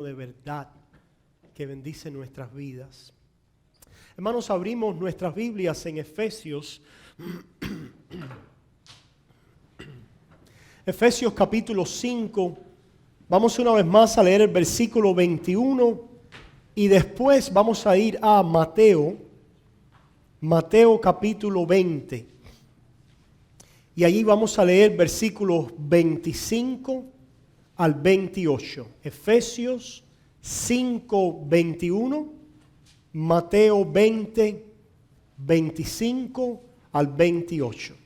de verdad que bendice nuestras vidas. Hermanos, abrimos nuestras Biblias en Efesios. Efesios capítulo 5. Vamos una vez más a leer el versículo 21 y después vamos a ir a Mateo capítulo 20. Y allí vamos a leer versículos 25 al 28. Efesios 5, 21, Mateo 20, 25 al 28.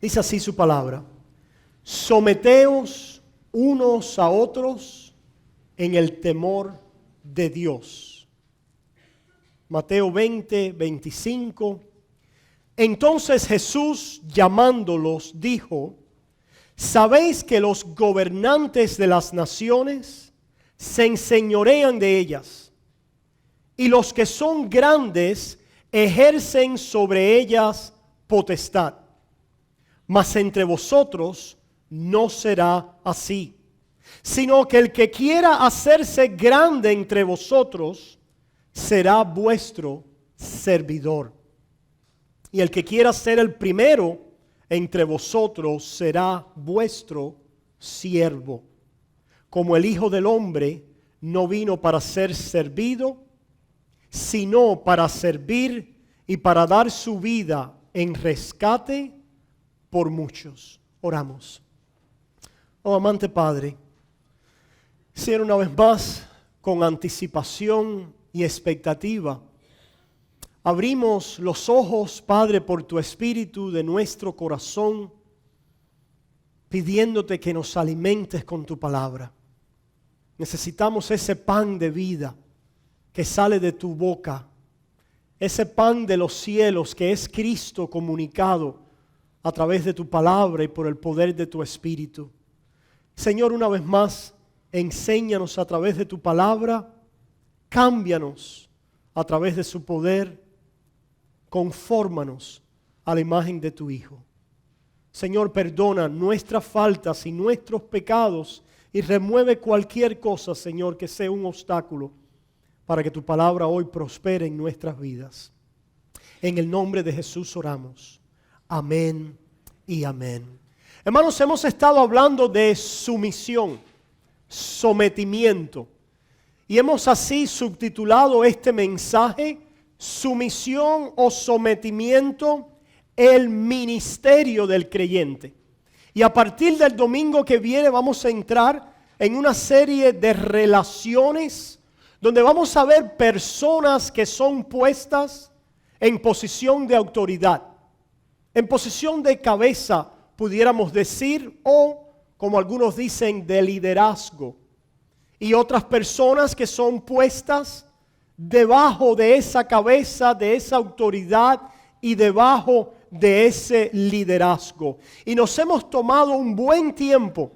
Dice así su palabra: someteos unos a otros en el temor de Dios. Mateo 20, 25. Entonces Jesús, llamándolos, dijo: ¿sabéis que los gobernantes de las naciones se enseñorean de ellas, y los que son grandes ejercen sobre ellas potestad? Mas entre vosotros no será así, sino que el que quiera hacerse grande entre vosotros será vuestro servidor. Y el que quiera ser el primero entre vosotros será vuestro siervo. Como el Hijo del Hombre no vino para ser servido, sino para servir y para dar su vida en rescate por muchos. Oramos. Oh amante Padre, Señor, una vez más, con anticipación y expectativa, abrimos los ojos, Padre, por tu Espíritu de nuestro corazón, pidiéndote que nos alimentes con tu palabra. Necesitamos ese pan de vida que sale de tu boca, ese pan de los cielos que es Cristo comunicado a través de tu palabra y por el poder de tu Espíritu. Señor, una vez más, enséñanos a través de tu palabra, cámbianos a través de su poder, confórmanos a la imagen de tu Hijo. Señor, perdona nuestras faltas y nuestros pecados y remueve cualquier cosa, Señor, que sea un obstáculo para que tu palabra hoy prospere en nuestras vidas. En el nombre de Jesús oramos. Amén y amén. Hermanos, hemos estado hablando de sumisión, sometimiento, y hemos así subtitulado este mensaje: sumisión o sometimiento, el ministerio del creyente. Y a partir del domingo que viene vamos a entrar en una serie de relaciones donde vamos a ver personas que son puestas en posición de autoridad, en posición de cabeza, pudiéramos decir, o como algunos dicen, de liderazgo. Y otras personas que son puestas debajo de esa cabeza, de esa autoridad y debajo de ese liderazgo. Y nos hemos tomado un buen tiempo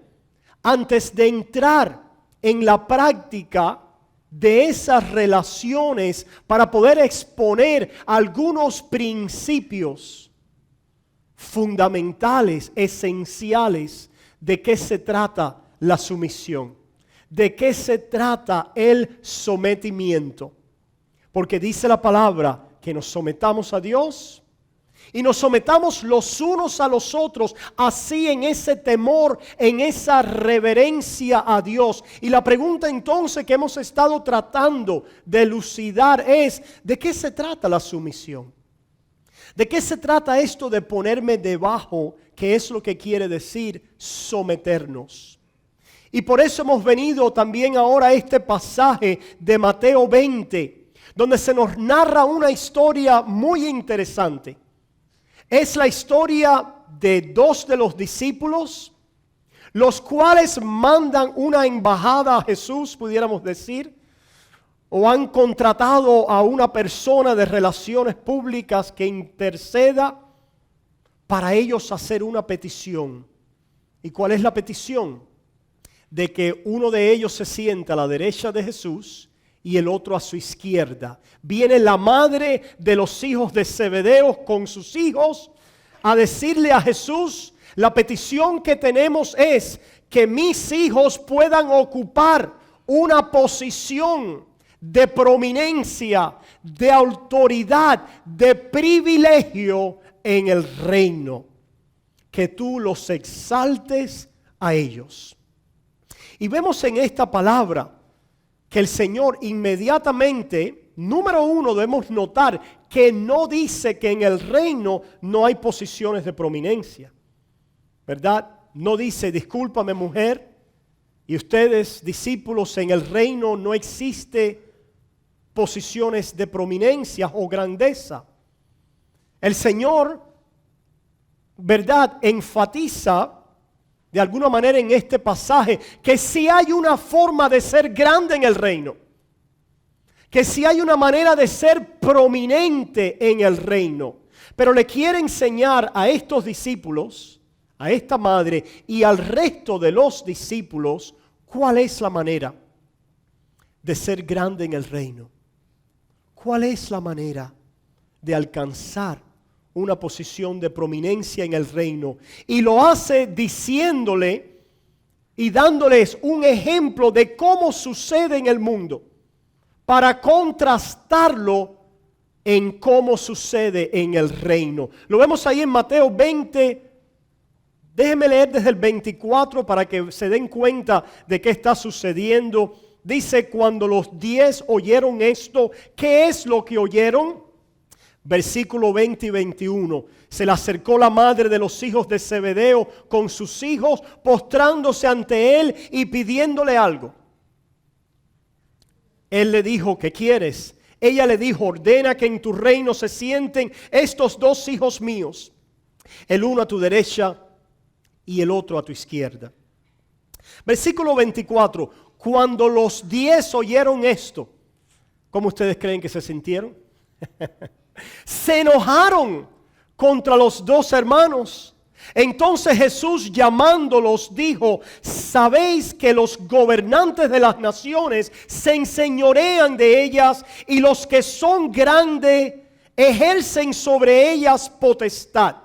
antes de entrar en la práctica de esas relaciones para poder exponer algunos principios fundamentales, esenciales de qué se trata la sumisión, de qué se trata el sometimiento. Porque dice la palabra que nos sometamos a Dios y nos sometamos los unos a los otros, así en ese temor, en esa reverencia a Dios. Y la pregunta entonces que hemos estado tratando de elucidar es: ¿de qué se trata la sumisión? ¿De qué se trata esto de ponerme debajo? ¿Qué es lo que quiere decir someternos? Y por eso hemos venido también ahora a este pasaje de Mateo 20, donde se nos narra una historia muy interesante. Es la historia de dos de los discípulos, los cuales mandan una embajada a Jesús, pudiéramos decir, o han contratado a una persona de relaciones públicas que interceda para ellos hacer una petición. ¿Y cuál es la petición? De que uno de ellos se sienta a la derecha de Jesús y el otro a su izquierda. Viene la madre de los hijos de Zebedeo con sus hijos a decirle a Jesús: La petición que tenemos es que mis hijos puedan ocupar una posición de prominencia, de autoridad, de privilegio en el reino. Que tú los exaltes a ellos. Y vemos en esta palabra que el Señor inmediatamente, número uno, debemos notar que no dice que en el reino no hay posiciones de prominencia, ¿verdad? No dice, discúlpame mujer, y ustedes discípulos, en el reino no existe posiciones de prominencia o grandeza. El Señor, ¿verdad?, enfatiza de alguna manera en este pasaje que si hay una forma de ser grande en el reino, que si hay una manera de ser prominente en el reino, pero le quiere enseñar a estos discípulos, a esta madre y al resto de los discípulos, cuál es la manera de ser grande en el reino. ¿Cuál es la manera de alcanzar una posición de prominencia en el reino? Y lo hace diciéndole y dándoles un ejemplo de cómo sucede en el mundo, para contrastarlo en cómo sucede en el reino. Lo vemos ahí en Mateo 20. Déjenme leer desde el 24 para que se den cuenta de qué está sucediendo. Dice, cuando los 10 oyeron esto, ¿qué es lo que oyeron? Versículo 20 y 21. Se le acercó la madre de los hijos de Zebedeo con sus hijos, postrándose ante él y pidiéndole algo. Él le dijo, ¿qué quieres? Ella le dijo, ordena que en tu reino se sienten estos dos hijos míos, el uno a tu derecha y el otro a tu izquierda. Versículo 24. Cuando los 10 oyeron esto, ¿cómo ustedes creen que se sintieron? Se enojaron contra los dos hermanos. Entonces Jesús, llamándolos, dijo, sabéis que los gobernantes de las naciones se enseñorean de ellas, y los que son grandes ejercen sobre ellas potestad.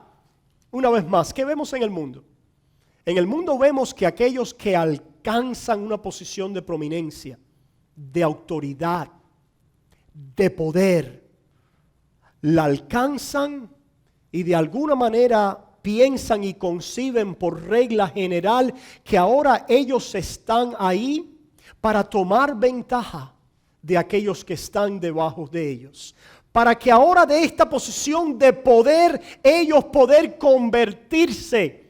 Una vez más, ¿qué vemos en el mundo? En el mundo vemos que aquellos que alcanzan una posición de prominencia, de autoridad, de poder, la alcanzan y de alguna manera piensan y conciben por regla general que ahora ellos están ahí para tomar ventaja de aquellos que están debajo de ellos. Para que ahora de esta posición de poder ellos poder convertirse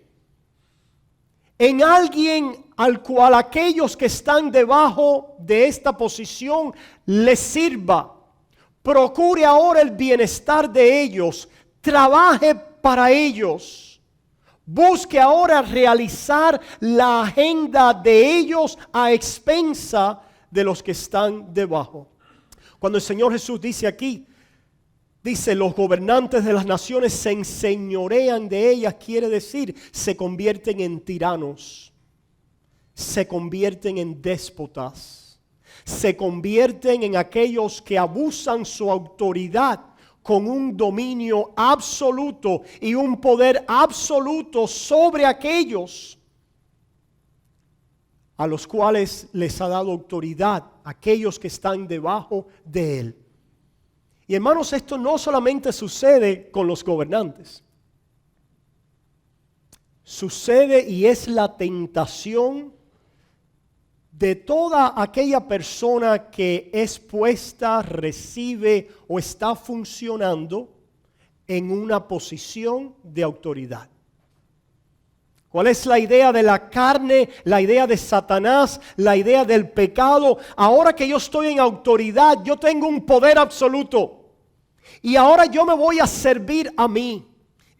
en alguien al cual aquellos que están debajo de esta posición les sirva. Procure ahora el bienestar de ellos, trabaje para ellos, busque ahora realizar la agenda de ellos a expensa de los que están debajo. Cuando el Señor Jesús dice aquí, dice, los gobernantes de las naciones se enseñorean de ellas, quiere decir, se convierten en tiranos, se convierten en déspotas, se convierten en aquellos que abusan su autoridad con un dominio absoluto y un poder absoluto sobre aquellos a los cuales les ha dado autoridad, aquellos que están debajo de él. Y hermanos, esto no solamente sucede con los gobernantes. Sucede y es la tentación de toda aquella persona que es puesta, recibe o está funcionando en una posición de autoridad. ¿Cuál es la idea de la carne, la idea de Satanás, la idea del pecado? Ahora que yo estoy en autoridad, yo tengo un poder absoluto. Y ahora yo me voy a servir a mí.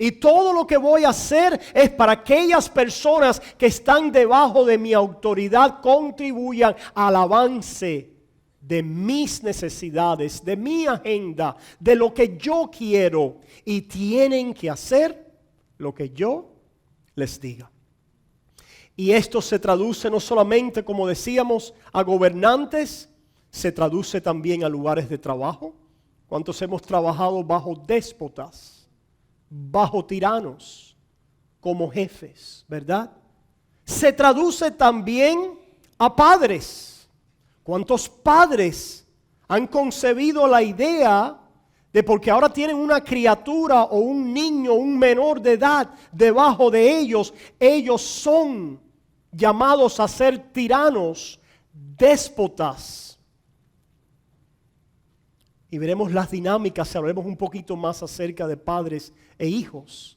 Y todo lo que voy a hacer es para aquellas personas que están debajo de mi autoridad contribuyan al avance de mis necesidades, de mi agenda, de lo que yo quiero. Y tienen que hacer lo que yo les diga. Y esto se traduce no solamente, como decíamos, a gobernantes, se traduce también a lugares de trabajo. ¿Cuántos hemos trabajado bajo déspotas, bajo tiranos, como jefes, ¿verdad? Se traduce también a padres. ¿Cuántos padres han concebido la idea de porque ahora tienen una criatura o un niño, un menor de edad debajo de ellos, ellos son llamados a ser tiranos, déspotas? Y veremos las dinámicas, hablaremos un poquito más acerca de padres e hijos.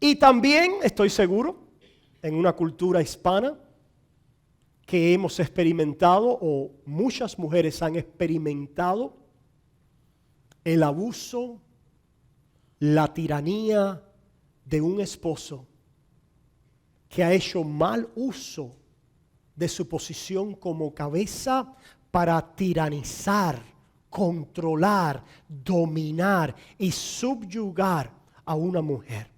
Y también, estoy seguro, en una cultura hispana que hemos experimentado, o muchas mujeres han experimentado, el abuso, la tiranía de un esposo que ha hecho mal uso de su posición como cabeza para tiranizar, controlar, dominar y subyugar a una mujer.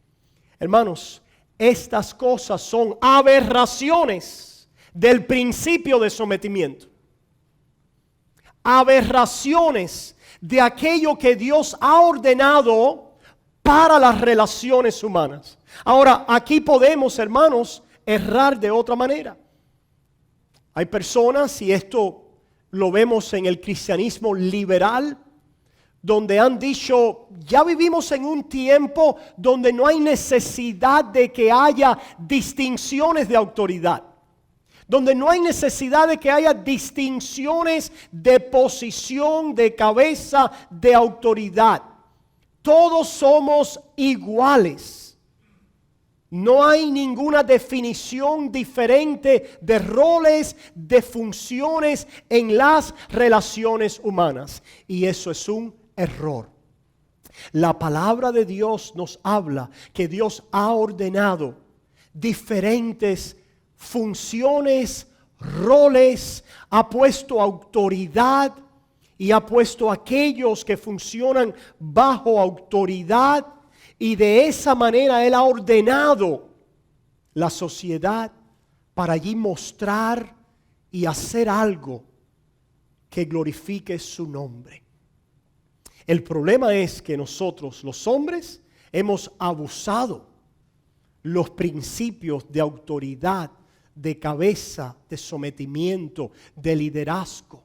Hermanos, estas cosas son aberraciones del principio de sometimiento. Aberraciones de aquello que Dios ha ordenado para las relaciones humanas. Ahora, aquí podemos, hermanos, errar de otra manera. Hay personas, y esto lo vemos en el cristianismo liberal, donde han dicho, ya vivimos en un tiempo donde no hay necesidad de que haya distinciones de autoridad, donde no hay necesidad de que haya distinciones de posición, de cabeza, de autoridad. Todos somos iguales. No hay ninguna definición diferente de roles, de funciones en las relaciones humanas. Y eso es un error. La palabra de Dios nos habla que Dios ha ordenado diferentes funciones, roles, ha puesto autoridad y ha puesto aquellos que funcionan bajo autoridad, y de esa manera Él ha ordenado la sociedad para allí mostrar y hacer algo que glorifique su nombre. El problema es que nosotros, los hombres, hemos abusado los principios de autoridad, de cabeza, de sometimiento, de liderazgo.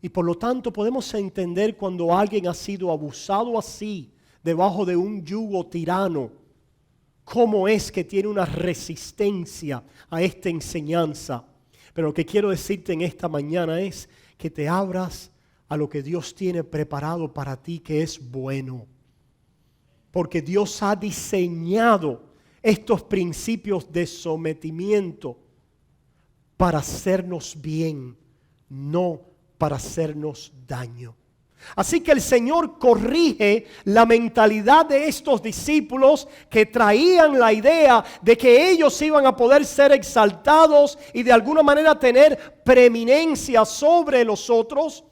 Y por lo tanto podemos entender cuando alguien ha sido abusado así, debajo de un yugo tirano, cómo es que tiene una resistencia a esta enseñanza. Pero lo que quiero decirte en esta mañana es que te abras a lo que Dios tiene preparado para ti, que es bueno. Porque Dios ha diseñado estos principios de sometimiento para hacernos bien, no para hacernos daño. Así que el Señor corrige la mentalidad de estos discípulos que traían la idea de que ellos iban a poder ser exaltados y de alguna manera tener preeminencia sobre los otros,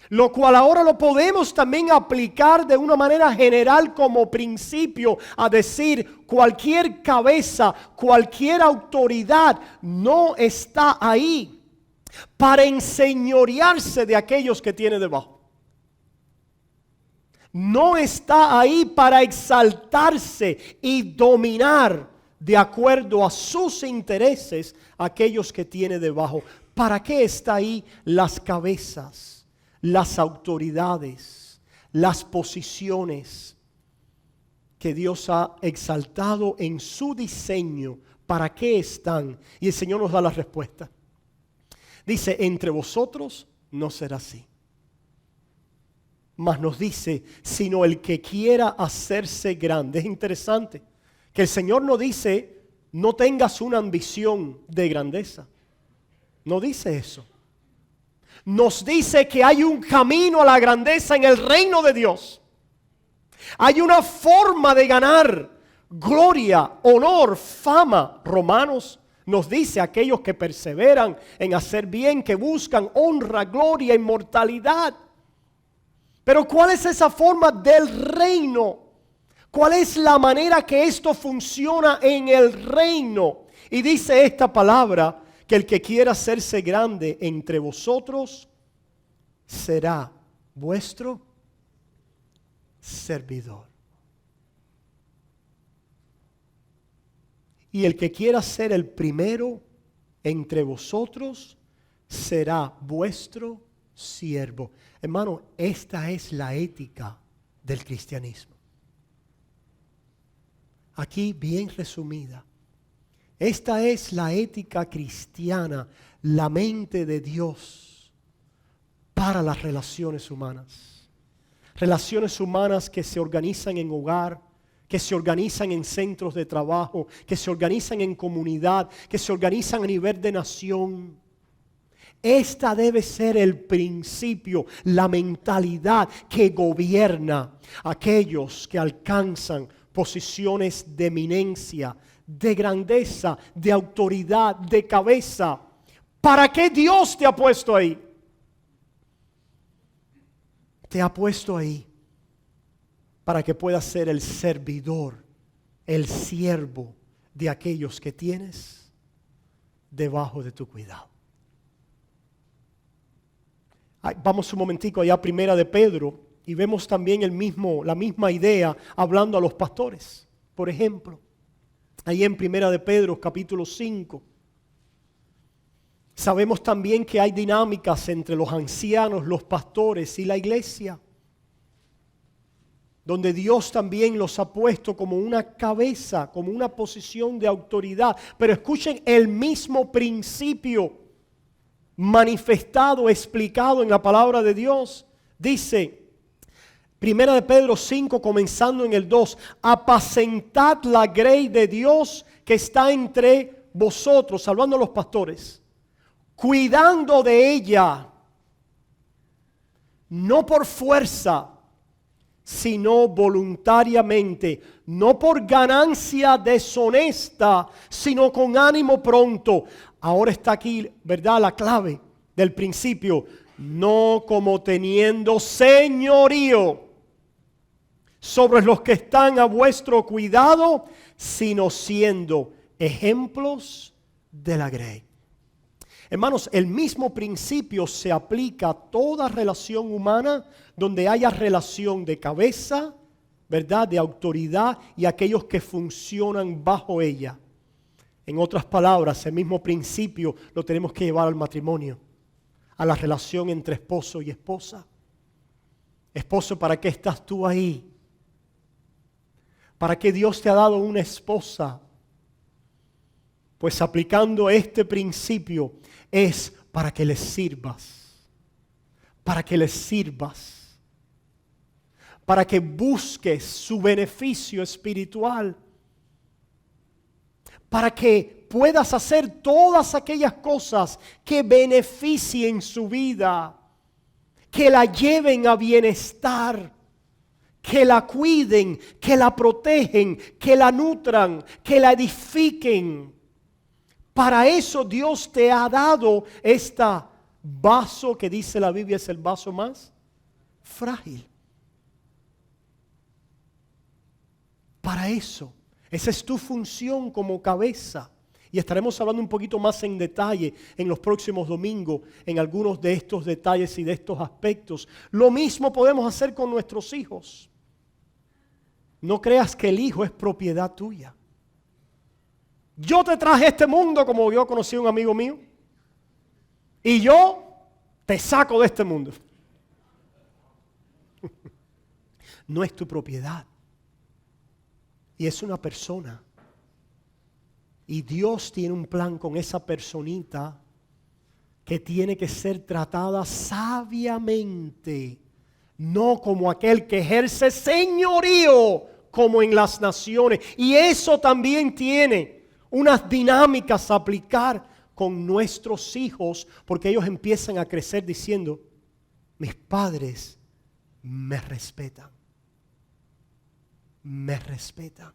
lo cual ahora lo podemos también aplicar de una manera general como principio, a decir, cualquier cabeza, cualquier autoridad no está ahí para enseñorearse de aquellos que tiene debajo. No está ahí para exaltarse y dominar de acuerdo a sus intereses a aquellos que tiene debajo. ¿Para qué está ahí las cabezas, las autoridades, las posiciones que Dios ha exaltado en su diseño? ¿Para qué están? Y el Señor nos da la respuesta. Dice, entre vosotros no será así. Mas nos dice, sino el que quiera hacerse grande. Es interesante que el Señor no dice, no tengas una ambición de grandeza. No dice eso. Nos dice que hay un camino a la grandeza en el reino de Dios. Hay una forma de ganar gloria, honor, fama. Romanos nos dice, aquellos que perseveran en hacer bien, que buscan honra, gloria, inmortalidad. Pero ¿cuál es esa forma del reino? ¿Cuál es la manera que esto funciona en el reino? Y dice esta palabra, que el que quiera hacerse grande entre vosotros será vuestro servidor. Y el que quiera ser el primero entre vosotros será vuestro siervo. Hermano, esta es la ética del cristianismo. Aquí bien resumida. Esta es la ética cristiana, la mente de Dios para las relaciones humanas. Relaciones humanas que se organizan en hogar, que se organizan en centros de trabajo, que se organizan en comunidad, que se organizan a nivel de nación. Esta debe ser el principio, la mentalidad que gobierna a aquellos que alcanzan posiciones de eminencia, de grandeza, de autoridad, de cabeza. ¿Para qué Dios te ha puesto ahí? Te ha puesto ahí para que puedas ser el servidor, el siervo de aquellos que tienes debajo de tu cuidado. Vamos un momentico allá a Primera de Pedro y vemos también la misma idea hablando a los pastores. Por ejemplo, ahí en Primera de Pedro capítulo 5, sabemos también que hay dinámicas entre los ancianos, los pastores y la iglesia, donde Dios también los ha puesto como una cabeza, como una posición de autoridad. Pero escuchen el mismo principio manifestado, explicado en la palabra de Dios. Dice, Primera de Pedro 5, comenzando en el 2, apacentad la grey de Dios que está entre vosotros, hablando a los pastores, cuidando de ella, no por fuerza, sino voluntariamente, no por ganancia deshonesta, sino con ánimo pronto. Ahora está aquí, ¿verdad?, la clave del principio. No como teniendo señorío sobre los que están a vuestro cuidado, sino siendo ejemplos de la grey. Hermanos, el mismo principio se aplica a toda relación humana donde haya relación de cabeza, ¿verdad?, de autoridad y aquellos que funcionan bajo ella. En otras palabras, el mismo principio lo tenemos que llevar al matrimonio, a la relación entre esposo y esposa. Esposo, ¿para qué estás tú ahí? ¿Para qué Dios te ha dado una esposa? Pues aplicando este principio es para que les sirvas, para que les sirvas, para que busques su beneficio espiritual, para que puedas hacer todas aquellas cosas que beneficien su vida, que la lleven a bienestar, que la cuiden, que la protegen, que la nutran, que la edifiquen. Para eso Dios te ha dado este vaso que dice la Biblia es el vaso más frágil. Para eso. Esa es tu función como cabeza. Y estaremos hablando un poquito más en detalle en los próximos domingos en algunos de estos detalles y de estos aspectos. Lo mismo podemos hacer con nuestros hijos. No creas que el hijo es propiedad tuya. Yo te traje a este mundo como yo conocí a un amigo mío. Y yo te saco de este mundo. No es tu propiedad. Y es una persona. Y Dios tiene un plan con esa personita que tiene que ser tratada sabiamente. No como aquel que ejerce señorío como en las naciones. Y eso también tiene unas dinámicas a aplicar con nuestros hijos, porque ellos empiezan a crecer diciendo, mis padres me respetan. Me respetan.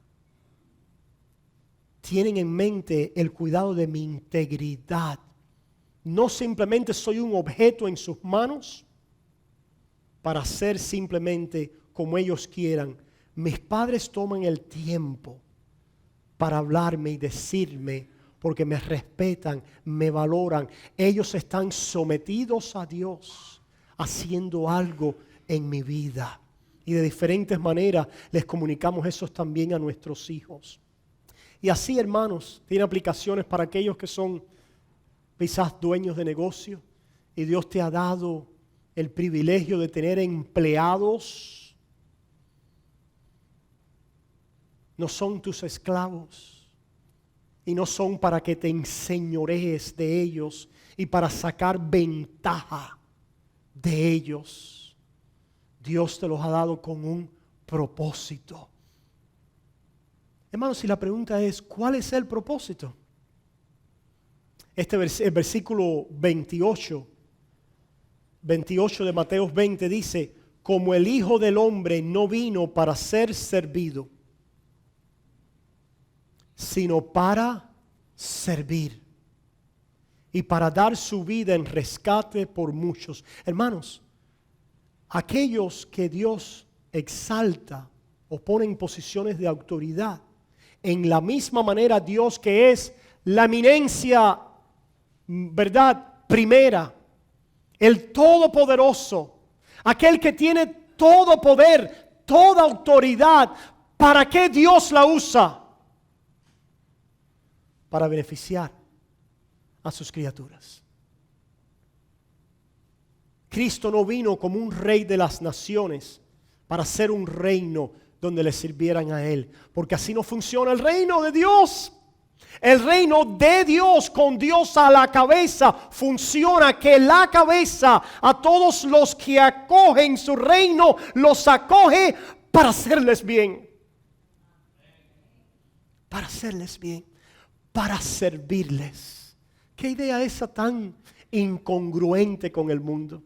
Tienen en mente el cuidado de mi integridad. No simplemente soy un objeto en sus manos para ser simplemente como ellos quieran. Mis padres toman el tiempo para hablarme y decirme, porque me respetan, me valoran. Ellos están sometidos a Dios, haciendo algo en mi vida. Y de diferentes maneras les comunicamos eso también a nuestros hijos. Y así, hermanos, tiene aplicaciones para aquellos que son quizás dueños de negocio y Dios te ha dado el privilegio de tener empleados. No son tus esclavos y no son para que te enseñorees de ellos y para sacar ventaja de ellos. Dios te los ha dado con un propósito. Hermanos, si la pregunta es, ¿cuál es el propósito? El versículo 28 de Mateo 20 dice, como el Hijo del Hombre no vino para ser servido, sino para servir y para dar su vida en rescate por muchos. Hermanos, aquellos que Dios exalta o pone en posiciones de autoridad, en la misma manera Dios, que es la eminencia, ¿verdad?, primera, el todopoderoso, aquel que tiene todo poder, toda autoridad, ¿para qué Dios la usa? Para beneficiar a sus criaturas. Cristo no vino como un rey de las naciones para ser un reino donde le sirvieran a Él, porque así no funciona el reino de Dios. El reino de Dios, con Dios a la cabeza, funciona que la cabeza a todos los que acogen su reino los acoge para hacerles bien. Para hacerles bien, para servirles. ¿Qué idea esa tan incongruente con el mundo?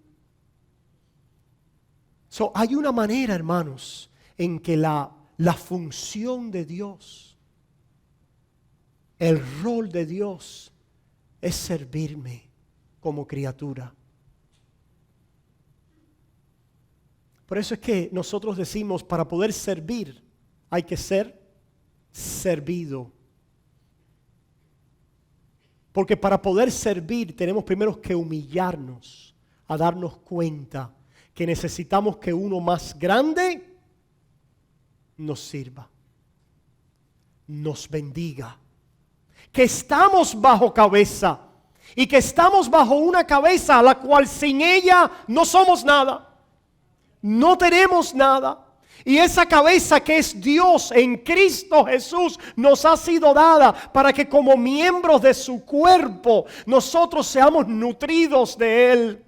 Hay una manera, hermanos, en que la función de Dios, el rol de Dios es servirme como criatura. Por eso es que nosotros decimos, para poder servir hay que ser servido. Porque para poder servir tenemos primero que humillarnos, a darnos cuenta que necesitamos que uno más grande nos sirva, nos bendiga, que estamos bajo cabeza y que estamos bajo una cabeza a la cual sin ella no somos nada, no tenemos nada. Y esa cabeza que es Dios en Cristo Jesús nos ha sido dada para que como miembros de su cuerpo nosotros seamos nutridos de Él.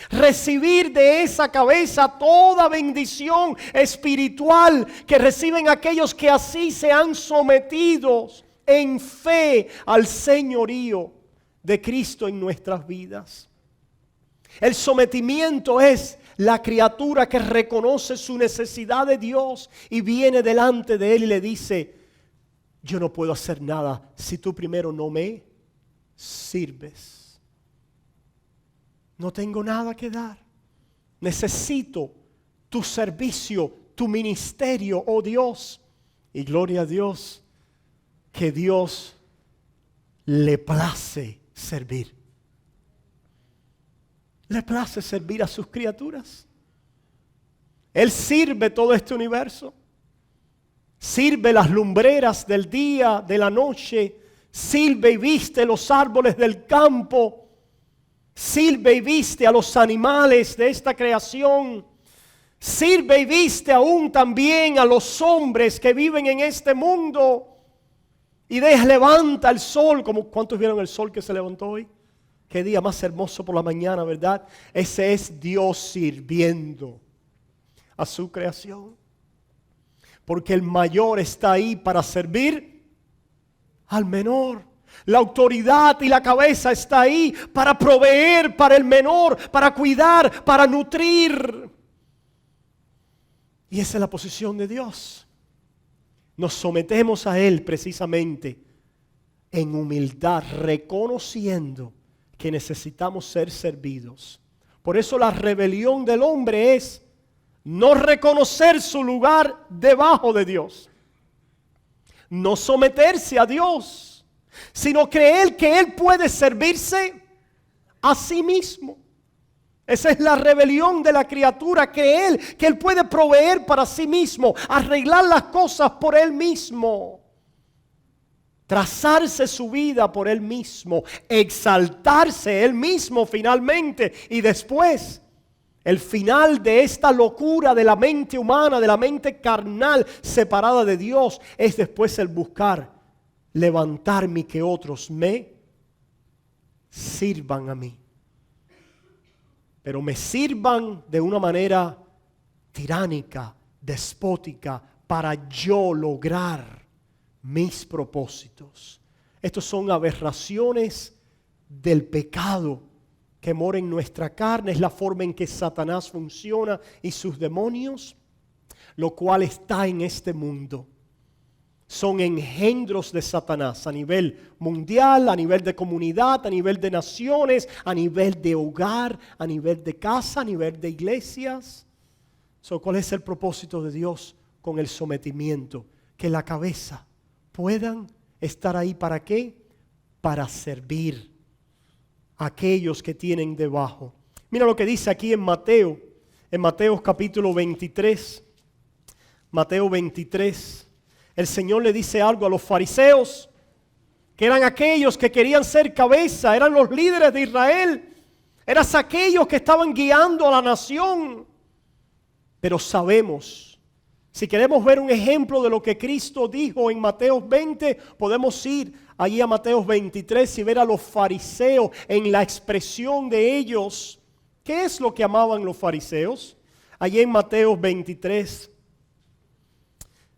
Recibir de esa cabeza toda bendición espiritual que reciben aquellos que así se han sometido en fe al señorío de Cristo en nuestras vidas. El sometimiento es la criatura que reconoce su necesidad de Dios y viene delante de Él y le dice: yo no puedo hacer nada si tú primero no me sirves. No tengo nada que dar. Necesito tu servicio, tu ministerio, oh Dios. Y gloria a Dios, que Dios le place servir. Le place servir a sus criaturas. Él sirve todo este universo. Sirve las lumbreras del día, de la noche. Sirve y viste los árboles del campo. Sirve y viste a los animales de esta creación. Sirve y viste aún también a los hombres que viven en este mundo. Y levanta el sol. ¿Cuántos vieron el sol que se levantó hoy? Qué día más hermoso por la mañana, ¿verdad? Ese es Dios sirviendo a su creación. Porque el mayor está ahí para servir al menor. La autoridad y la cabeza está ahí para proveer para el menor, para cuidar, para nutrir. Y esa es la posición de Dios. Nos sometemos a Él precisamente en humildad, reconociendo que necesitamos ser servidos. Por eso la rebelión del hombre es no reconocer su lugar debajo de Dios, no someterse a Dios, sino creer que Él puede servirse a sí mismo. Esa es la rebelión de la criatura, creer que Él puede proveer para sí mismo, arreglar las cosas por Él mismo. trazarse su vida por él mismo, exaltarse él mismo finalmente, y después el final de esta locura de la mente humana, de la mente carnal separada de Dios, es después el buscar levantarme y que otros me sirvan a mí. Pero me sirvan de una manera tiránica, despótica, para yo lograr mis propósitos. Estos son aberraciones del pecado que mora en nuestra carne. Es la forma en que Satanás funciona y sus demonios, lo cual está en este mundo. Son engendros de Satanás a nivel mundial, a nivel de comunidad, a nivel de naciones, a nivel de hogar, a nivel de casa, a nivel de iglesias. ¿Cuál es el propósito de Dios con el sometimiento? Que la cabeza puedan estar ahí, ¿para qué? Para servir a aquellos que tienen debajo. Mira lo que dice aquí en Mateo capítulo 23. Mateo 23. El Señor le dice algo a los fariseos, que eran aquellos que querían ser cabeza, eran los líderes de Israel, eran aquellos que estaban guiando a la nación. Pero sabemos, si queremos ver un ejemplo de lo que Cristo dijo en Mateo 20, podemos ir allí a Mateo 23 y ver a los fariseos en la expresión de ellos. ¿Qué es lo que amaban los fariseos? Allí en Mateo 23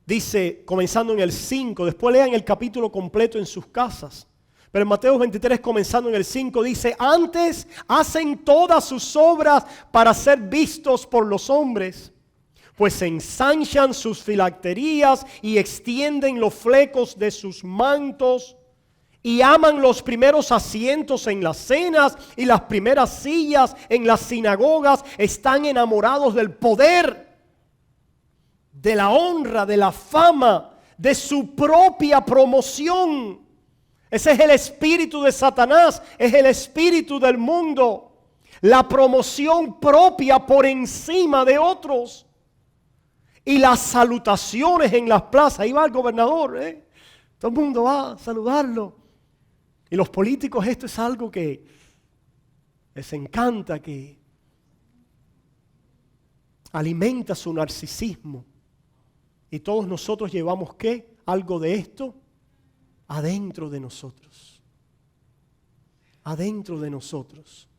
dice, comenzando en el 5, después lean el capítulo completo en sus casas. Pero en Mateo 23, comenzando en el 5, dice, antes hacen todas sus obras para ser vistos por los hombres, pues ensanchan sus filacterías y extienden los flecos de sus mantos y aman los primeros asientos en las cenas y las primeras sillas en las sinagogas. Están enamorados del poder, de la honra, de la fama, de su propia promoción. Ese es el espíritu de Satanás, es el espíritu del mundo. La promoción propia por encima de otros. Y las salutaciones en las plazas. Ahí va el gobernador, todo el mundo va a saludarlo. Y los políticos, esto es algo que les encanta, que alimenta su narcisismo. Y todos nosotros llevamos, ¿qué? Algo de esto adentro de nosotros. Adentro de nosotros.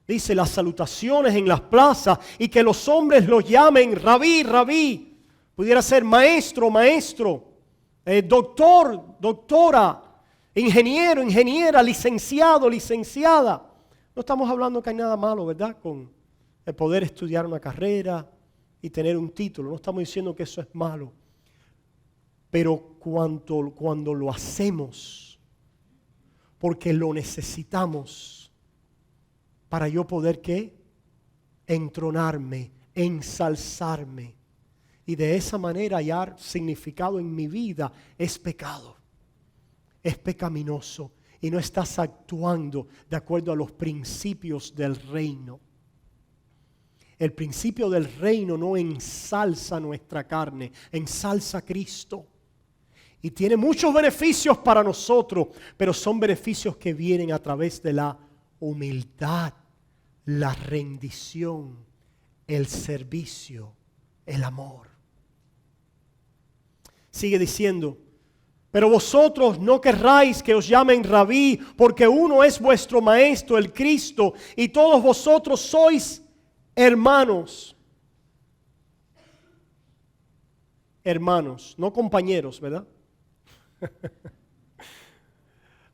Dice, las salutaciones en las plazas y que los hombres los llamen rabí, rabí. Pudiera ser maestro, maestro, doctor, doctora, ingeniero, ingeniera, licenciado, licenciada. No estamos hablando que hay nada malo, ¿verdad? Con el poder estudiar una carrera y tener un título. No estamos diciendo que eso es malo. Pero cuando lo hacemos porque lo necesitamos para yo poder, ¿qué? Entronarme, ensalzarme y de esa manera hallar significado en mi vida, es pecado, es pecaminoso y no estás actuando de acuerdo a los principios del reino. El principio del reino no ensalza nuestra carne, ensalza a Cristo. Y tiene muchos beneficios para nosotros, pero son beneficios que vienen a través de la humildad, la rendición, el servicio, el amor. Sigue diciendo, pero vosotros no querráis que os llamen rabí, porque uno es vuestro maestro, el Cristo, y todos vosotros sois hermanos. Hermanos, no compañeros, ¿verdad?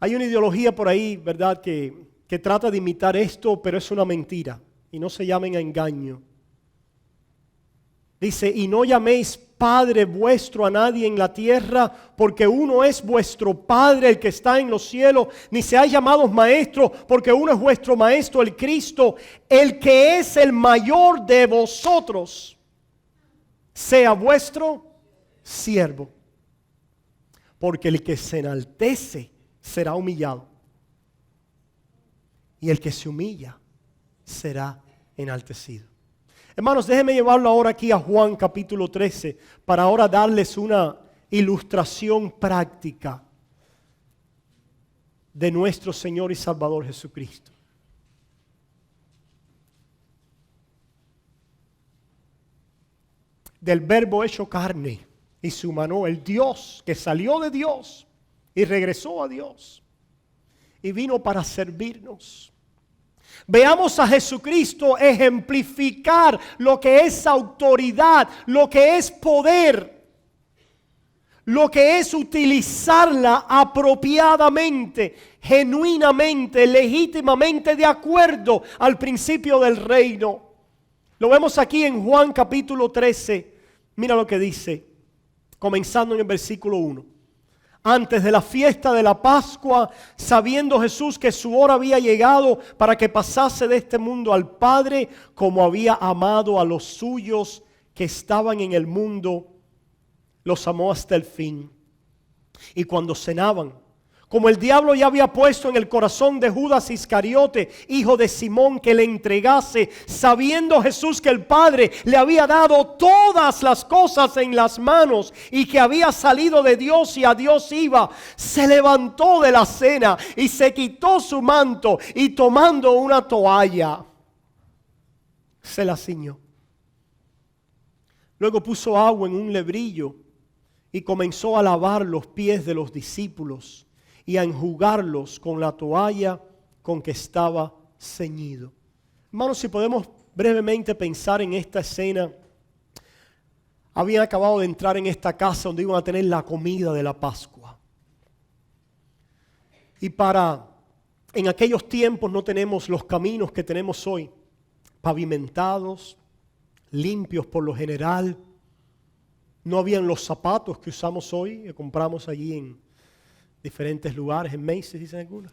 Hay una ideología por ahí, ¿verdad?, que trata de imitar esto, pero es una mentira. Y no se llamen a engaño. Dice, y no llaméis Padre vuestro a nadie en la tierra, porque uno es vuestro Padre, el que está en los cielos. Ni seáis llamados maestros, porque uno es vuestro Maestro, el Cristo. El que es el mayor de vosotros, sea vuestro siervo. Porque el que se enaltece será humillado, y el que se humilla será enaltecido. Hermanos, déjenme llevarlo ahora aquí a Juan capítulo 13 para ahora darles una ilustración práctica de nuestro Señor y Salvador Jesucristo. Del Verbo hecho carne y se humanó, el Dios que salió de Dios y regresó a Dios y vino para servirnos. Veamos a Jesucristo ejemplificar lo que es autoridad, lo que es poder, lo que es utilizarla apropiadamente, genuinamente, legítimamente, de acuerdo al principio del reino. Lo vemos aquí en Juan capítulo 13. Mira lo que dice, comenzando en el versículo 1. Antes de la fiesta de la Pascua, sabiendo Jesús que su hora había llegado para que pasase de este mundo al Padre, como había amado a los suyos que estaban en el mundo, los amó hasta el fin. Y cuando cenaban, como el diablo ya había puesto en el corazón de Judas Iscariote, hijo de Simón, que le entregase, sabiendo Jesús que el Padre le había dado todas las cosas en las manos y que había salido de Dios y a Dios iba, se levantó de la cena y se quitó su manto y tomando una toalla, se la ciñó. Luego puso agua en un lebrillo y comenzó a lavar los pies de los discípulos y a enjugarlos con la toalla con que estaba ceñido. Hermanos, si podemos brevemente pensar en esta escena. Habían acabado de entrar en esta casa donde iban a tener la comida de la Pascua. Y en aquellos tiempos no tenemos los caminos que tenemos hoy, pavimentados, limpios por lo general. No habían los zapatos que usamos hoy, que compramos allí en diferentes lugares, en Macy's, dicen algunos.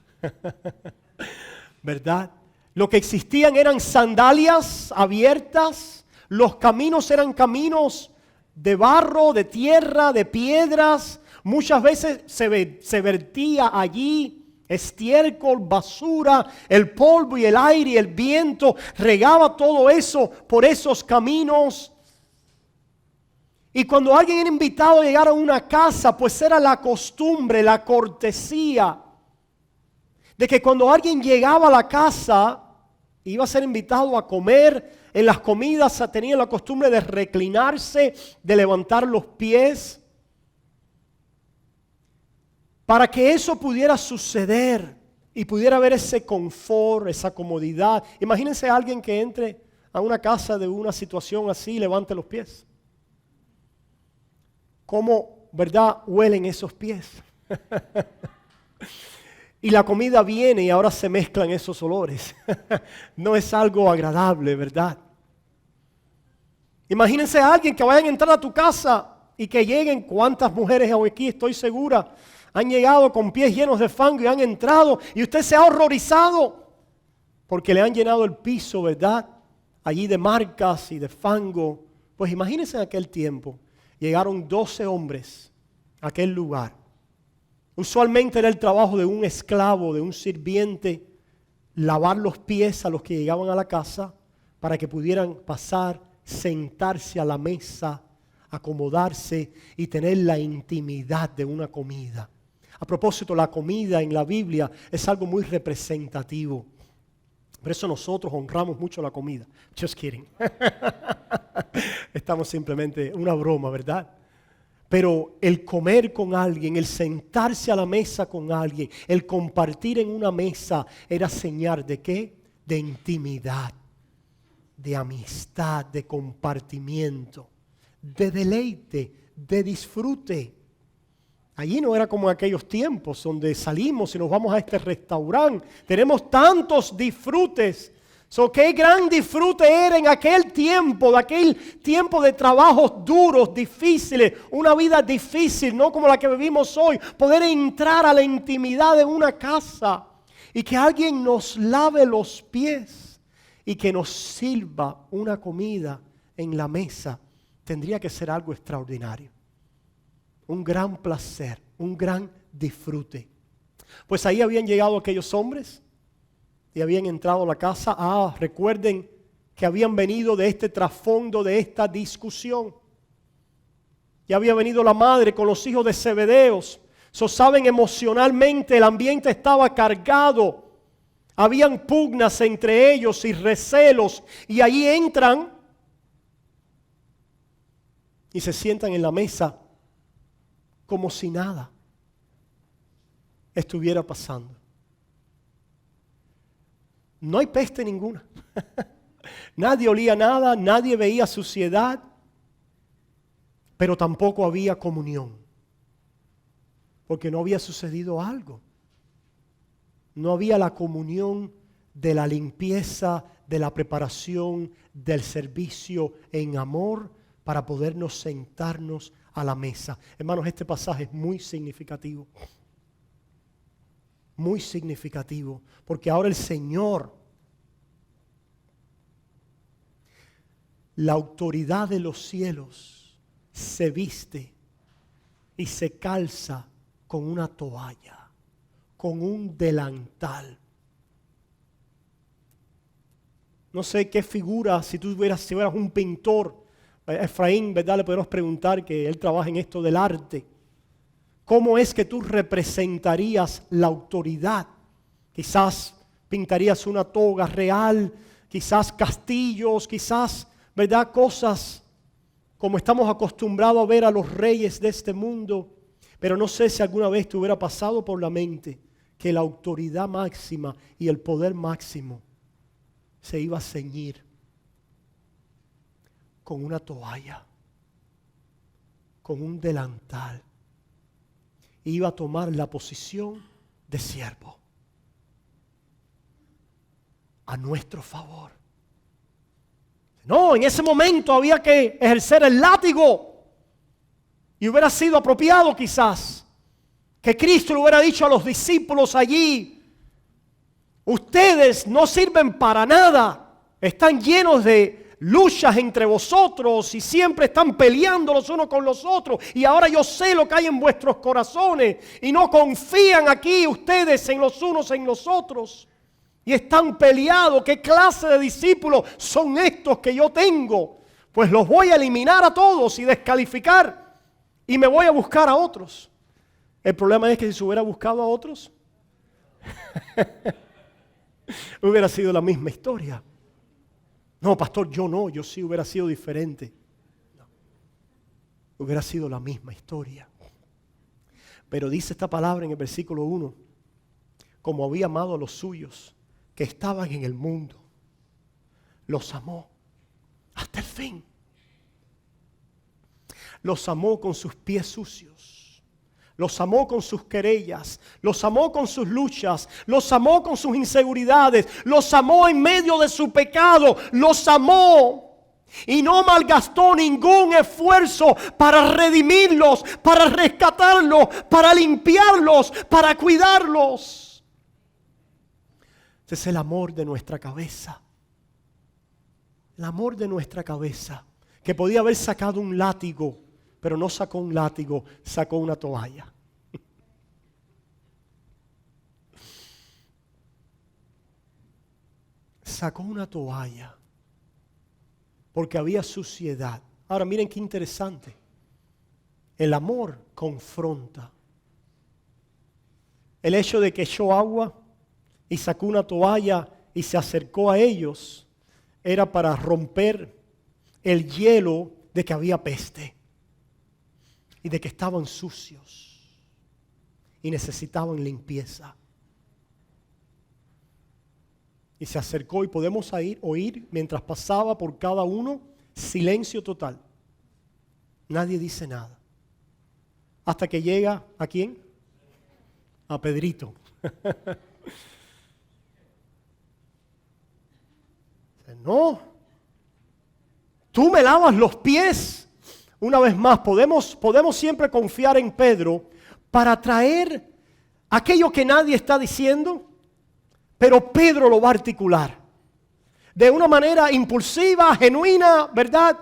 ¿Verdad? Lo que existían eran sandalias abiertas, los caminos eran caminos de barro, de tierra, de piedras. Muchas veces se vertía allí estiércol, basura, el polvo y el aire y el viento regaba todo eso por esos caminos. Y cuando alguien era invitado a llegar a una casa, pues era la costumbre, la cortesía, de que cuando alguien llegaba a la casa, iba a ser invitado a comer. En las comidas tenían la costumbre de reclinarse, de levantar los pies. Para que eso pudiera suceder y pudiera haber ese confort, esa comodidad. Imagínense a alguien que entre a una casa de una situación así y levante los pies. ¿Cómo, verdad, huelen esos pies? Y la comida viene y ahora se mezclan esos olores. No es algo agradable, ¿verdad? Imagínense a alguien que vayan a entrar a tu casa y que lleguen. ¿Cuántas mujeres aquí, estoy segura, han llegado con pies llenos de fango y han entrado y usted se ha horrorizado porque le han llenado el piso, ¿verdad? Allí de marcas y de fango. Pues imagínense en aquel tiempo. Llegaron 12 hombres a aquel lugar. Usualmente era el trabajo de un esclavo, de un sirviente, lavar los pies a los que llegaban a la casa para que pudieran pasar, sentarse a la mesa, acomodarse y tener la intimidad de una comida. A propósito, la comida en la Biblia es algo muy representativo. Por eso nosotros honramos mucho la comida. Just kidding. Estamos simplemente una broma, ¿verdad? Pero el comer con alguien, el sentarse a la mesa con alguien, el compartir en una mesa era señal de ¿qué? De intimidad, de amistad, de compartimiento, de deleite, de disfrute. Allí no era como en aquellos tiempos donde salimos y nos vamos a este restaurante. Tenemos tantos disfrutes. Qué gran disfrute era en aquel tiempo, de aquel tiempo de trabajos duros, difíciles, una vida difícil, no como la que vivimos hoy. Poder entrar a la intimidad de una casa y que alguien nos lave los pies y que nos sirva una comida en la mesa, tendría que ser algo extraordinario. Un gran placer, un gran disfrute. Pues ahí habían llegado aquellos hombres y habían entrado a la casa. Recuerden que habían venido de este trasfondo, de esta discusión. Ya había venido la madre con los hijos de Zebedeos. Saben, emocionalmente el ambiente estaba cargado. Habían pugnas entre ellos y recelos. Y allí entran y se sientan en la mesa como si nada estuviera pasando. No hay peste ninguna. Nadie olía nada, nadie veía suciedad, pero tampoco había comunión, porque no había sucedido algo. No había la comunión de la limpieza, de la preparación, del servicio en amor para podernos sentarnos a la mesa. Hermanos, este pasaje es muy significativo. Muy significativo, porque ahora el Señor, la autoridad de los cielos, se viste y se calza con una toalla, con un delantal. No sé qué figura, si fueras un pintor, Efraín, ¿verdad? Le podemos preguntar, que él trabaja en esto del arte. ¿Cómo es que tú representarías la autoridad? Quizás pintarías una toga real, quizás castillos, quizás, ¿verdad? Cosas como estamos acostumbrados a ver a los reyes de este mundo. Pero no sé si alguna vez te hubiera pasado por la mente que la autoridad máxima y el poder máximo se iba a ceñir con una toalla, con un delantal. Iba a tomar la posición de siervo a nuestro favor. No, en ese momento había que ejercer el látigo y hubiera sido apropiado quizás que Cristo le hubiera dicho a los discípulos allí: ustedes no sirven para nada, están llenos de luchas entre vosotros y siempre están peleando los unos con los otros, y ahora yo sé lo que hay en vuestros corazones y no confían aquí ustedes en los unos en los otros y están peleados. ¿Qué clase de discípulos son estos que yo tengo? Pues los voy a eliminar a todos y descalificar y me voy a buscar a otros. El problema es que si se hubiera buscado a otros hubiera sido la misma historia. No, pastor, yo sí hubiera sido diferente. No. Hubiera sido la misma historia. Pero dice esta palabra en el versículo 1: como había amado a los suyos que estaban en el mundo, los amó hasta el fin. Los amó con sus pies sucios. Los amó con sus querellas, los amó con sus luchas, los amó con sus inseguridades, los amó en medio de su pecado, los amó y no malgastó ningún esfuerzo para redimirlos, para rescatarlos, para limpiarlos, para cuidarlos. Ese es el amor de nuestra cabeza. El amor de nuestra cabeza, que podía haber sacado un látigo, pero no sacó un látigo, sacó una toalla. Sacó una toalla porque había suciedad. Ahora miren qué interesante. El amor confronta. El hecho de que echó agua y sacó una toalla y se acercó a ellos era para romper el hielo de que había peste y de que estaban sucios y necesitaban limpieza. Y se acercó y podemos oír mientras pasaba por cada uno, silencio total. Nadie dice nada. Hasta que llega, ¿a quién? A Pedrito. No, tú me lavas los pies. Una vez más, podemos siempre confiar en Pedro para traer aquello que nadie está diciendo, pero Pedro lo va a articular de una manera impulsiva, genuina, ¿verdad?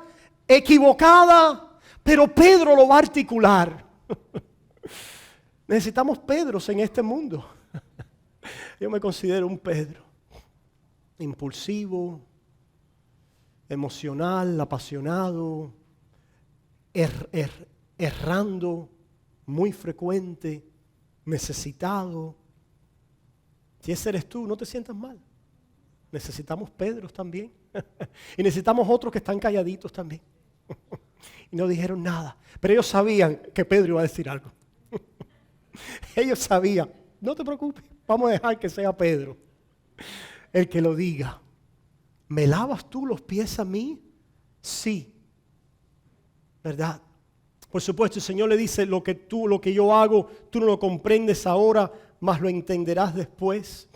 Equivocada, pero Pedro lo va a articular. Necesitamos Pedros en este mundo. Yo me considero un Pedro, impulsivo, emocional, apasionado, errando, muy frecuente, necesitado. Si ese eres tú, no te sientas mal. Necesitamos Pedros también. Y necesitamos otros que están calladitos también. Y no dijeron nada. Pero ellos sabían que Pedro iba a decir algo. Ellos sabían. No te preocupes, vamos a dejar que sea Pedro el que lo diga. ¿Me lavas tú los pies a mí? Sí. ¿Verdad? Por supuesto, el Señor le dice, lo que yo hago, tú no lo comprendes ahora, mas lo entenderás después.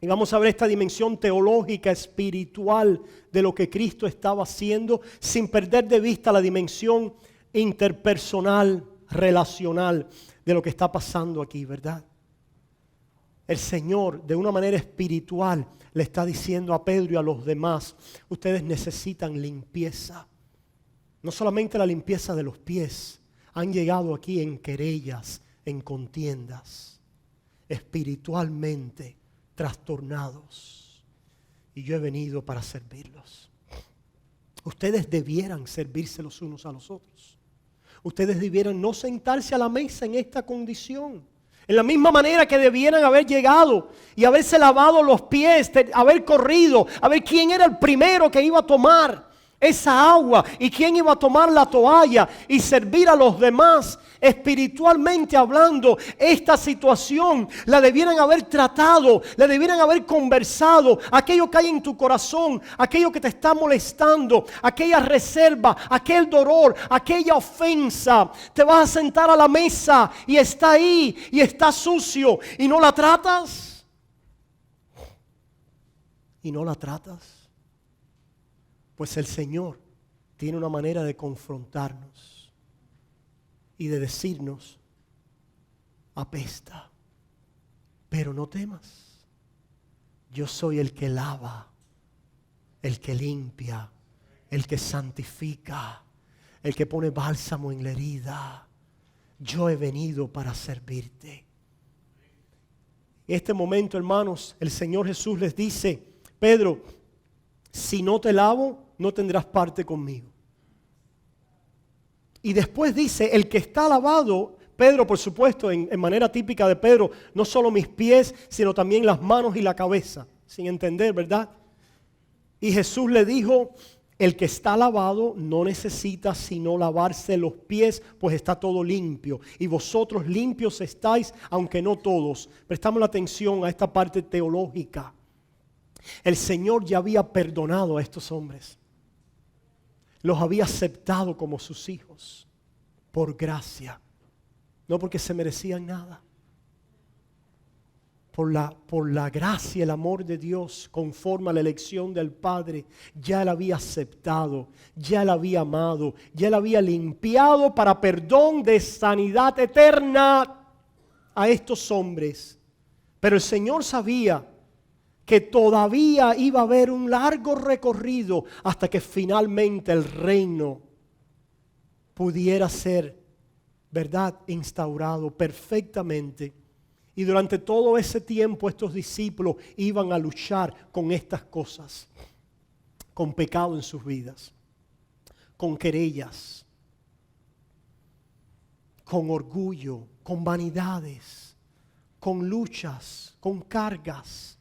Y vamos a ver esta dimensión teológica, espiritual de lo que Cristo estaba haciendo, sin perder de vista la dimensión interpersonal, relacional de lo que está pasando aquí, ¿verdad? El Señor, de una manera espiritual, le está diciendo a Pedro y a los demás, ustedes necesitan limpieza. No solamente la limpieza de los pies, han llegado aquí en querellas, en contiendas, espiritualmente trastornados. Y yo he venido para servirlos. Ustedes debieran servirse los unos a los otros. Ustedes debieran no sentarse a la mesa en esta condición. En la misma manera que debieran haber llegado y haberse lavado los pies, haber corrido, a ver quién era el primero que iba a tomar esa agua y quién iba a tomar la toalla y servir a los demás. Espiritualmente hablando, esta situación la debieran haber tratado, la debieran haber conversado. Aquello que hay en tu corazón, aquello que te está molestando, aquella reserva, aquel dolor, aquella ofensa, te vas a sentar a la mesa y está ahí y está sucio y no la tratas. Y no la tratas. Pues el Señor tiene una manera de confrontarnos y de decirnos, apesta, pero no temas. Yo soy el que lava, el que limpia, el que santifica, el que pone bálsamo en la herida. Yo he venido para servirte. En este momento, hermanos, el Señor Jesús les dice, Pedro, si no te lavo, no tendrás parte conmigo. Y después dice, el que está lavado, Pedro, por supuesto, en manera típica de Pedro, no solo mis pies, sino también las manos y la cabeza, sin entender, ¿verdad? Y Jesús le dijo, el que está lavado no necesita sino lavarse los pies, pues está todo limpio. Y vosotros limpios estáis, aunque no todos. Prestamos la atención a esta parte teológica. El Señor ya había perdonado a estos hombres. Los había aceptado como sus hijos por gracia, no porque se merecían nada. Por la gracia y el amor de Dios, conforme a la elección del Padre, ya Él había aceptado, ya Él había amado, ya Él había limpiado para perdón de sanidad eterna a estos hombres. Pero el Señor sabía que todavía iba a haber un largo recorrido hasta que finalmente el reino pudiera ser, ¿verdad?, instaurado perfectamente. Y durante todo ese tiempo estos discípulos iban a luchar con estas cosas, con pecado en sus vidas, con querellas, con orgullo, con vanidades, con luchas, con cargas.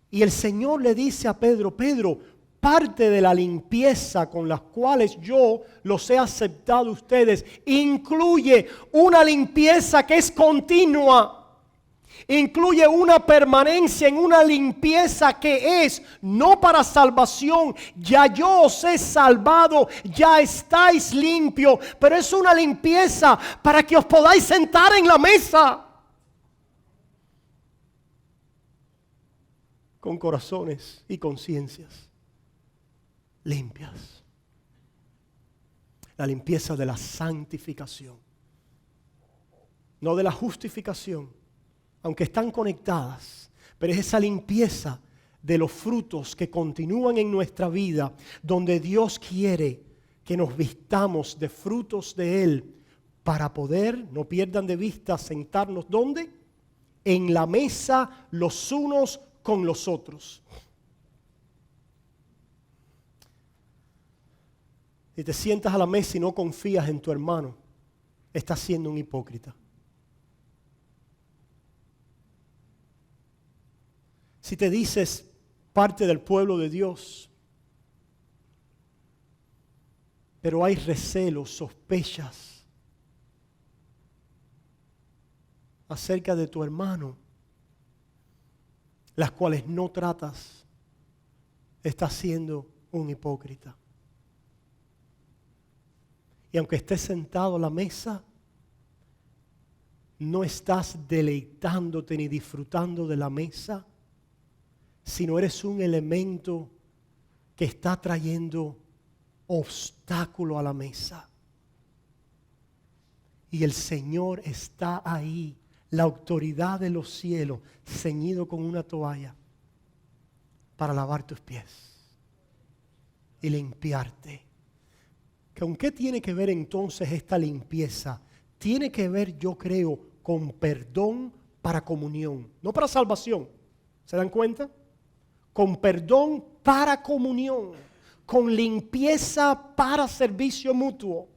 Y el Señor le dice a Pedro, Pedro, parte de la limpieza con las cuales yo los he aceptado a ustedes incluye una limpieza que es continua. Incluye una permanencia en una limpieza que es no para salvación. Ya yo os he salvado, ya estáis limpios, pero es una limpieza para que os podáis sentar en la mesa con corazones y conciencias limpias. La limpieza de la santificación, no de la justificación, aunque están conectadas, pero es esa limpieza de los frutos que continúan en nuestra vida, donde Dios quiere que nos vistamos de frutos de Él para poder, no pierdan de vista, sentarnos ¿dónde? En la mesa los unos con los otros. Si te sientas a la mesa y no confías en tu hermano, estás siendo un hipócrita. si te dices parte del pueblo de Dios, pero hay recelos, sospechas acerca de tu hermano, las cuales no tratas, estás siendo un hipócrita. Y aunque estés sentado a la mesa, no estás deleitándote ni disfrutando de la mesa, sino eres un elemento que está trayendo obstáculo a la mesa. Y el Señor está ahí, la autoridad de los cielos, ceñido con una toalla para lavar tus pies y limpiarte. ¿Con qué tiene que ver entonces esta limpieza? Tiene que ver, yo creo, con perdón para comunión, no para salvación. ¿Se dan cuenta? Con perdón para comunión, con limpieza para servicio mutuo.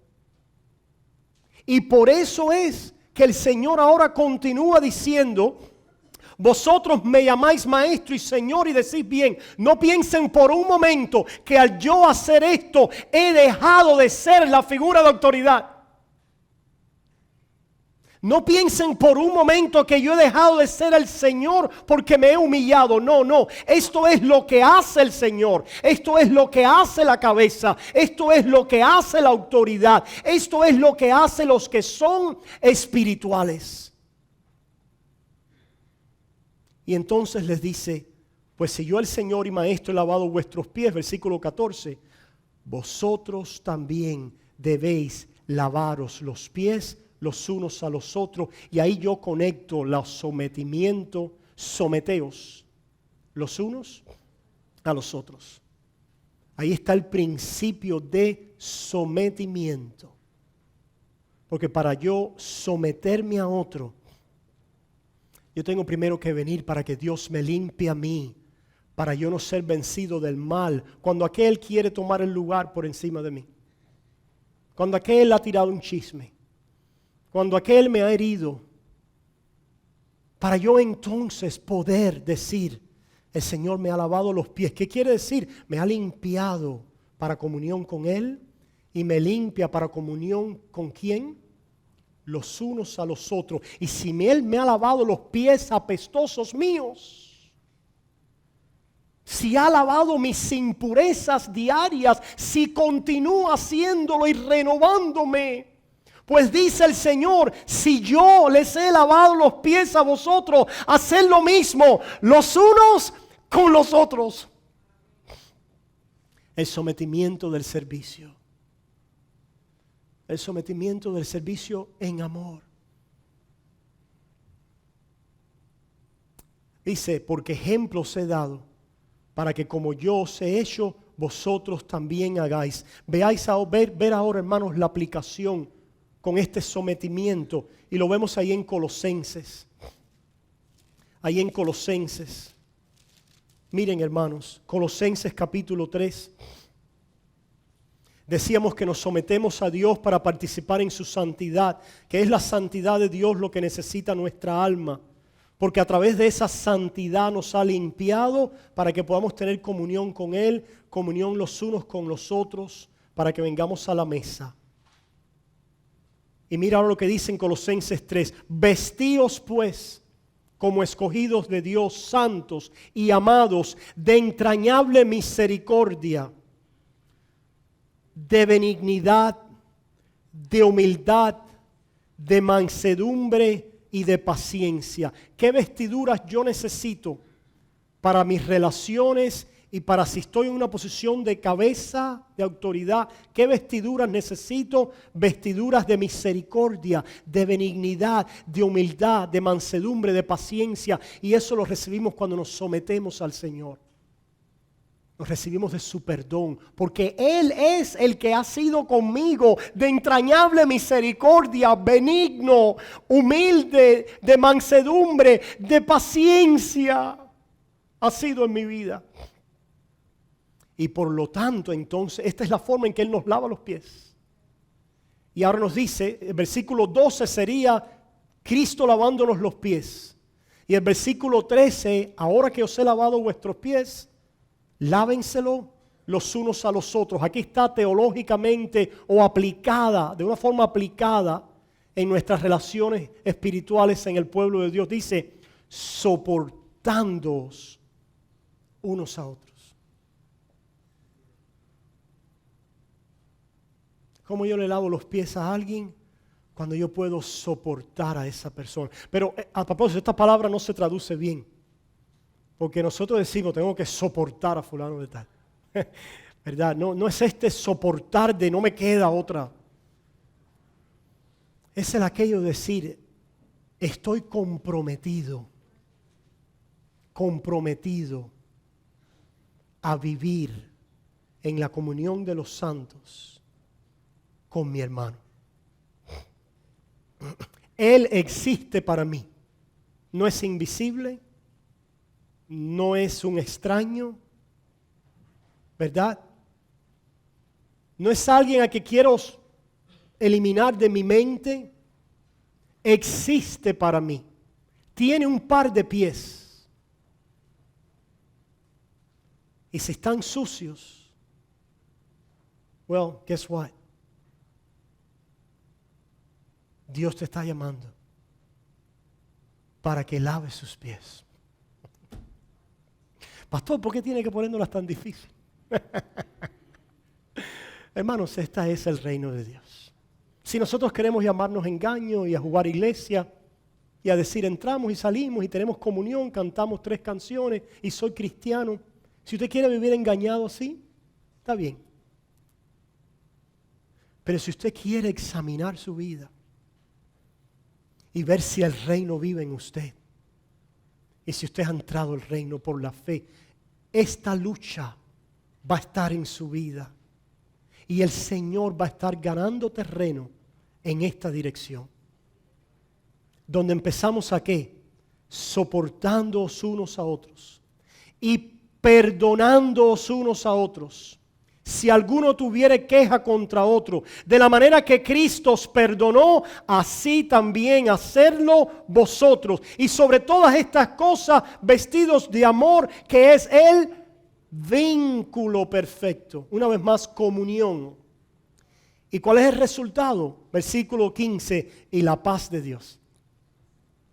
Y por eso es que el Señor ahora continúa diciendo: vosotros me llamáis maestro y Señor y decís bien. No piensen por un momento que al yo hacer esto he dejado de ser la figura de autoridad. No piensen por un momento que yo he dejado de ser el Señor porque me he humillado. No, no. Esto es lo que hace el Señor. Esto es lo que hace la cabeza. Esto es lo que hace la autoridad. Esto es lo que hace los que son espirituales. Y entonces les dice: pues si yo el Señor y Maestro he lavado vuestros pies, versículo 14, vosotros también debéis lavaros los pies los unos a los otros. Y ahí yo conecto los sometimientos, someteos los unos a los otros. Ahí está el principio de sometimiento. Porque para yo someterme a otro, yo tengo primero que venir para que Dios me limpie a mí, para yo no ser vencido del mal, cuando aquel quiere tomar el lugar por encima de mí, cuando aquel ha tirado un chisme, cuando aquel me ha herido, para yo entonces poder decir: el Señor me ha lavado los pies. ¿Qué quiere decir? Me ha limpiado para comunión con Él y me limpia para comunión ¿con quién? Los unos a los otros. Y si Él me ha lavado los pies apestosos míos, si ha lavado mis impurezas diarias, si continúa haciéndolo y renovándome, pues dice el Señor: si yo les he lavado los pies a vosotros, haced lo mismo los unos con los otros. El sometimiento del servicio. El sometimiento del servicio en amor. Dice: porque ejemplos he dado, para que como yo os he hecho, vosotros también hagáis. Ver ahora, hermanos, la aplicación con este sometimiento. Y lo vemos ahí en Colosenses. Ahí en Colosenses. Miren, hermanos, Colosenses capítulo 3. Decíamos que nos sometemos a Dios para participar en su santidad, que es la santidad de Dios lo que necesita nuestra alma, porque a través de esa santidad nos ha limpiado para que podamos tener comunión con Él, comunión los unos con los otros, para que vengamos a la mesa. Y mira ahora lo que dice en Colosenses 3: vestíos pues como escogidos de Dios, santos y amados, de entrañable misericordia, de benignidad, de humildad, de mansedumbre y de paciencia. ¿Qué vestiduras yo necesito para mis relaciones y para si estoy en una posición de cabeza, de autoridad? ¿Qué vestiduras necesito? Vestiduras de misericordia, de benignidad, de humildad, de mansedumbre, de paciencia. Y eso lo recibimos cuando nos sometemos al Señor. Nos recibimos de su perdón, porque Él es el que ha sido conmigo de entrañable misericordia, benigno, humilde, de mansedumbre, de paciencia. Ha sido en mi vida. Y por lo tanto, entonces, esta es la forma en que Él nos lava los pies. Y ahora nos dice, el versículo 12 sería Cristo lavándonos los pies. Y el versículo 13, ahora que os he lavado vuestros pies, lávenselo los unos a los otros. Aquí está teológicamente o aplicada, de una forma aplicada en nuestras relaciones espirituales en el pueblo de Dios. Dice, soportándoos unos a otros. ¿Cómo yo le lavo los pies a alguien? Cuando yo puedo soportar a esa persona. Pero a propósito, esta palabra no se traduce bien. Porque nosotros decimos, tengo que soportar a fulano de tal. ¿Verdad? No es este soportar de no me queda otra. Es el aquello de decir, estoy comprometido a vivir en la comunión de los santos con mi hermano. Él existe para mí. No es invisible, no es un extraño, ¿verdad? No es alguien a que quiero eliminar de mi mente. Existe para mí. Tiene un par de pies. Y si están sucios, well, guess what? Dios te está llamando para que laves sus pies. Pastor, ¿por qué tiene que ponérnoslas tan difícil? Hermanos, este es el reino de Dios. Si nosotros queremos llamarnos engaño y a jugar iglesia y a decir entramos y salimos y tenemos comunión, cantamos 3 canciones y soy cristiano. Si usted quiere vivir engañado así, está bien. Pero si usted quiere examinar su vida y ver si el reino vive en usted, y si usted ha entrado al reino por la fe, esta lucha va a estar en su vida. Y el Señor va a estar ganando terreno en esta dirección. Donde empezamos a ¿qué? Soportándoos unos a otros. Y perdonándoos unos a otros. Si alguno tuviere queja contra otro, de la manera que Cristo os perdonó, así también hacerlo vosotros. Y sobre todas estas cosas, vestidos de amor, que es el vínculo perfecto. Una vez más, comunión. ¿Y cuál es el resultado? Versículo 15, y la paz de Dios.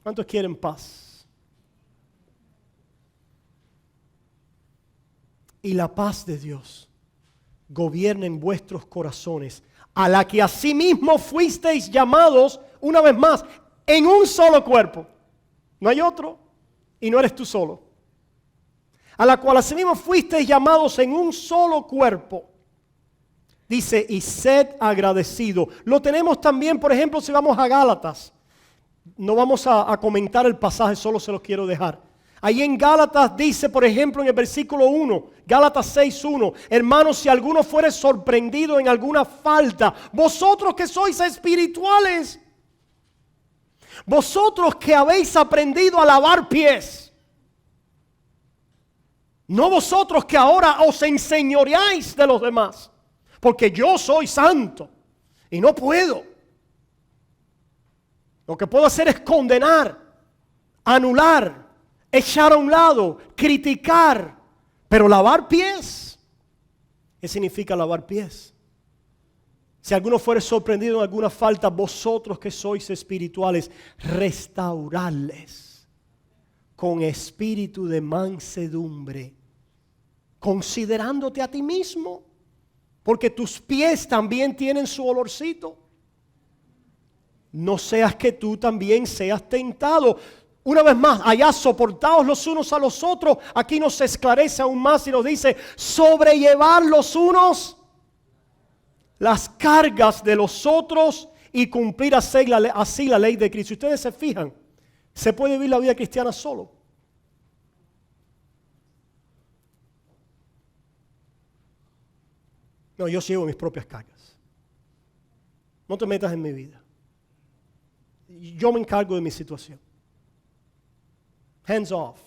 ¿Cuántos quieren paz? Y la paz de Dios gobierna en vuestros corazones, a la que asimismo fuisteis llamados, una vez más, en un solo cuerpo. No hay otro y no eres tú solo. A la cual asimismo fuisteis llamados en un solo cuerpo. Dice, y sed agradecido. Lo tenemos también, por ejemplo, si vamos a Gálatas. No vamos a comentar el pasaje, solo se los quiero dejar. Ahí en Gálatas dice, por ejemplo, en el versículo 1, Gálatas 6:1, hermanos, si alguno fuere sorprendido en alguna falta, vosotros que sois espirituales, vosotros que habéis aprendido a lavar pies, no vosotros que ahora os enseñoreáis de los demás, porque yo soy santo y no puedo. Lo que puedo hacer es condenar, anular, echar a un lado, criticar, pero lavar pies. ¿Qué significa lavar pies? Si alguno fuere sorprendido en alguna falta, vosotros que sois espirituales, restaurarles con espíritu de mansedumbre, considerándote a ti mismo, porque tus pies también tienen su olorcito. No seas que tú también seas tentado. Una vez más, allá soportaos los unos a los otros. Aquí nos esclarece aún más y nos dice, sobrellevar los unos las cargas de los otros y cumplir así la ley de Cristo. Si ustedes se fijan, se puede vivir la vida cristiana solo. No, yo llevo mis propias cargas. No te metas en mi vida. Yo me encargo de mi situación. Hands off.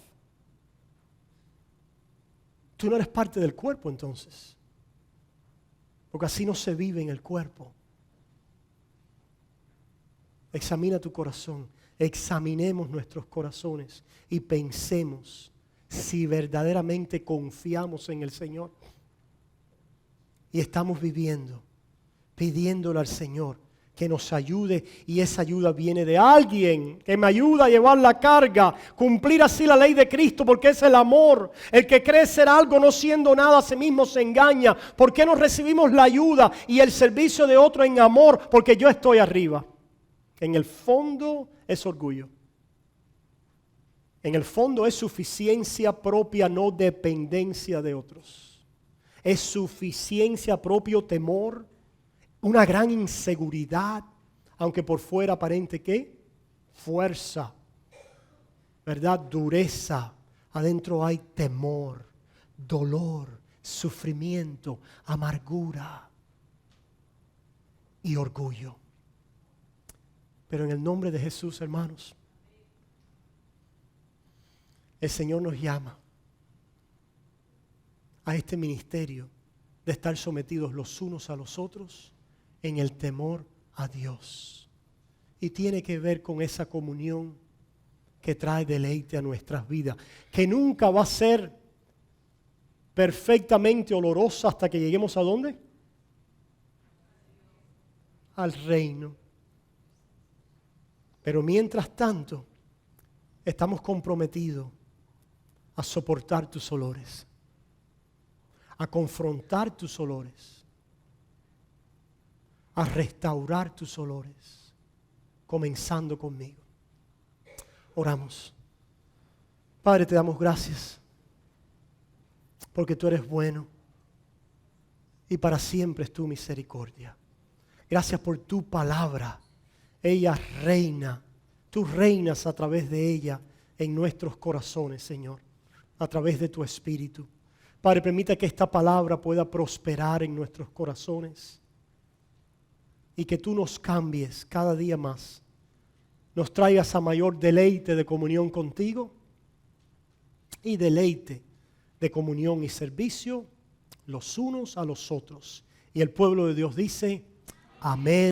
Tú no eres parte del cuerpo entonces. Porque así no se vive en el cuerpo. Examina tu corazón. examinemos nuestros corazones y pensemos si verdaderamente confiamos en el Señor y estamos viviendo, pidiéndole al Señor que nos ayude, y esa ayuda viene de alguien que me ayuda a llevar la carga, cumplir así la ley de Cristo, porque es el amor. El que cree ser algo no siendo nada a sí mismo se engaña. ¿Por qué no recibimos la ayuda y el servicio de otro en amor? Porque yo estoy arriba. En el fondo es orgullo. En el fondo es suficiencia propia, no dependencia de otros. Es suficiencia propio, temor, una gran inseguridad, aunque por fuera aparente ¿qué? Fuerza, ¿verdad? Dureza. Adentro hay temor, dolor, sufrimiento, amargura y orgullo. Pero en el nombre de Jesús, hermanos, el Señor nos llama a este ministerio de estar sometidos los unos a los otros en el temor a Dios. Y tiene que ver con esa comunión que trae deleite a nuestras vidas, que nunca va a ser perfectamente olorosa hasta que lleguemos ¿a dónde? Al reino. Pero mientras tanto, estamos comprometidos a soportar tus olores, a confrontar tus olores, a restaurar tus olores, comenzando conmigo. Oramos. Padre, te damos gracias porque tú eres bueno y para siempre es tu misericordia. Gracias por tu palabra. Ella reina, tú reinas a través de ella en nuestros corazones, Señor, a través de tu Espíritu. Padre, permita que esta palabra pueda prosperar en nuestros corazones y que tú nos cambies cada día más, nos traigas a mayor deleite de comunión contigo y deleite de comunión y servicio los unos a los otros. Y el pueblo de Dios dice, amén.